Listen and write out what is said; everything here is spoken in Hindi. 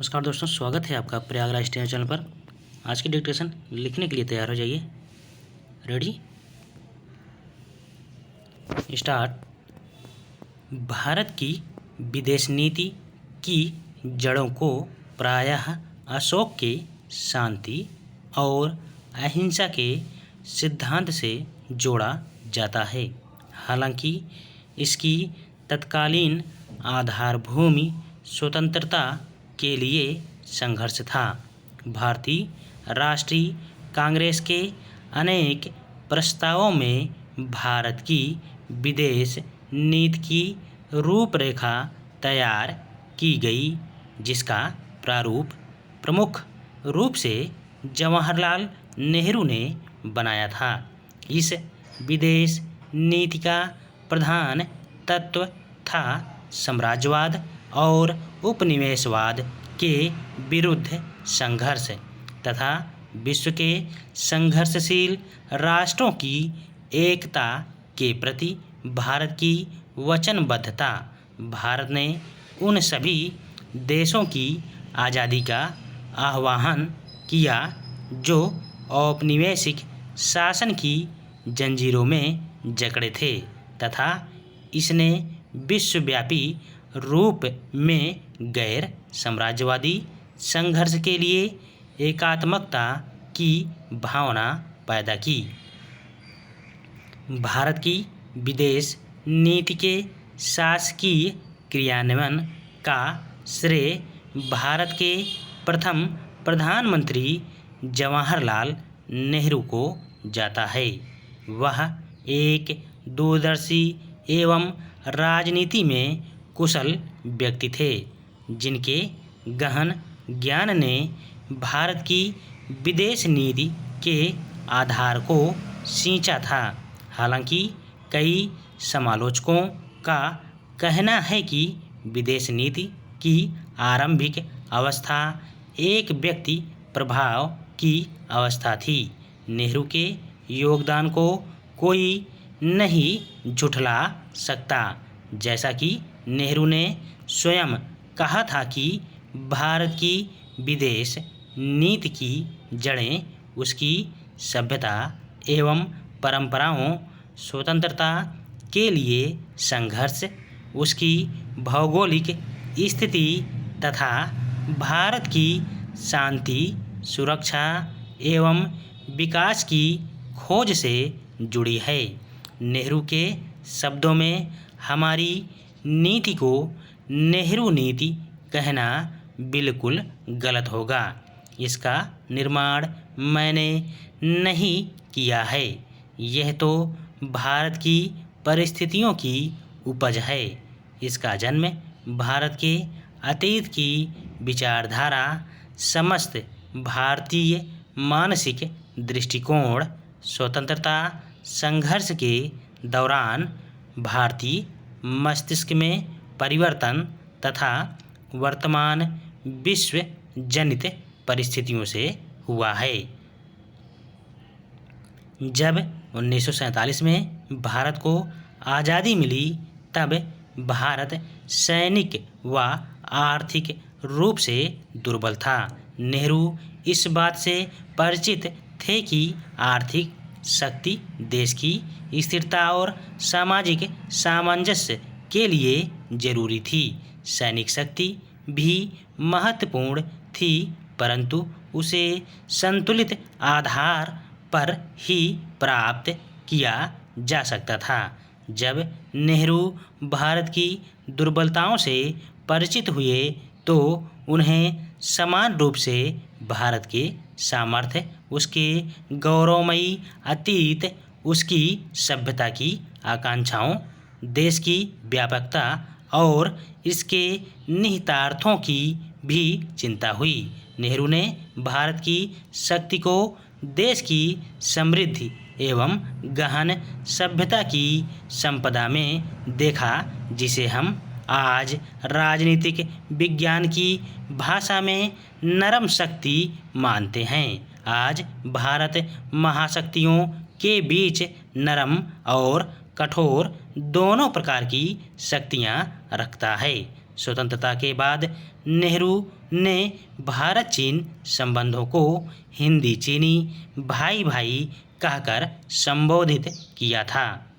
नमस्कार दोस्तों, स्वागत है आपका प्रयागराज स्टेशन चैनल पर। आज की डिक्टेशन लिखने के लिए तैयार हो जाइए। Ready, start. भारत की विदेश नीति की जड़ों को प्रायः अशोक के शांति और अहिंसा के सिद्धांत से जोड़ा जाता है। हालांकि इसकी तत्कालीन आधारभूमि स्वतंत्रता के लिए संघर्ष था। भारतीय राष्ट्रीय कांग्रेस के अनेक प्रस्तावों में भारत की विदेश नीति की रूपरेखा तैयार की गई, जिसका प्रारूप प्रमुख रूप से जवाहरलाल नेहरू ने बनाया था। इस विदेश नीति का प्रधान तत्व था साम्राज्यवाद और उपनिवेशवाद के विरुद्ध संघर्ष तथा विश्व के संघर्षशील राष्ट्रों की एकता के प्रति भारत की वचनबद्धता। भारत ने उन सभी देशों की आज़ादी का आह्वान किया जो औपनिवेशिक शासन की जंजीरों में जकड़े थे, तथा इसने विश्वव्यापी रूप में गैर साम्राज्यवादी संघर्ष के लिए एकात्मकता की भावना पैदा की। भारत की विदेश नीति के शासकीय क्रियान्वयन का श्रेय भारत के प्रथम प्रधानमंत्री जवाहरलाल नेहरू को जाता है। वह एक दूरदर्शी एवं राजनीति में कुशल व्यक्ति थे, जिनके गहन ज्ञान ने भारत की विदेश नीति के आधार को सींचा था। हालांकि कई समालोचकों का कहना है कि विदेश नीति की आरंभिक अवस्था एक व्यक्ति प्रभाव की अवस्था थी। नेहरू के योगदान को कोई नहीं झुठला सकता, जैसा कि नेहरू ने स्वयं कहा था कि भारत की विदेश नीति की जड़ें उसकी सभ्यता एवं परंपराओं, स्वतंत्रता के लिए संघर्ष, उसकी भौगोलिक स्थिति तथा भारत की शांति, सुरक्षा एवं विकास की खोज से जुड़ी है। नेहरू के शब्दों में हमारी नीति को नेहरू नीति कहना बिल्कुल गलत होगा। इसका निर्माण मैंने नहीं किया है, यह तो भारत की परिस्थितियों की उपज है। इसका जन्म भारत के अतीत की विचारधारा, समस्त भारतीय मानसिक दृष्टिकोण, स्वतंत्रता संघर्ष के दौरान भारतीय मस्तिष्क में परिवर्तन तथा वर्तमान विश्व जनित परिस्थितियों से हुआ है। जब 1947 में भारत को आज़ादी मिली, तब भारत सैनिक व आर्थिक रूप से दुर्बल था। नेहरू इस बात से परिचित थे कि आर्थिक शक्ति देश की स्थिरता और सामाजिक सामंजस्य के लिए जरूरी थी। सैनिक शक्ति भी महत्वपूर्ण थी, परंतु उसे संतुलित आधार पर ही प्राप्त किया जा सकता था। जब नेहरू भारत की दुर्बलताओं से परिचित हुए, तो उन्हें समान रूप से भारत के सामर्थ्य, उसके गौरवमयी अतीत, उसकी सभ्यता की आकांक्षाओं, देश की व्यापकता और इसके निहितार्थों की भी चिंता हुई। नेहरू ने भारत की शक्ति को देश की समृद्धि एवं गहन सभ्यता की संपदा में देखा, जिसे हम आज राजनीतिक विज्ञान की भाषा में नरम शक्ति मानते हैं। आज भारत महाशक्तियों के बीच नरम और कठोर दोनों प्रकार की शक्तियाँ रखता है। स्वतंत्रता के बाद नेहरू ने भारत चीन संबंधों को हिंदी चीनी भाई भाई कहकर संबोधित किया था।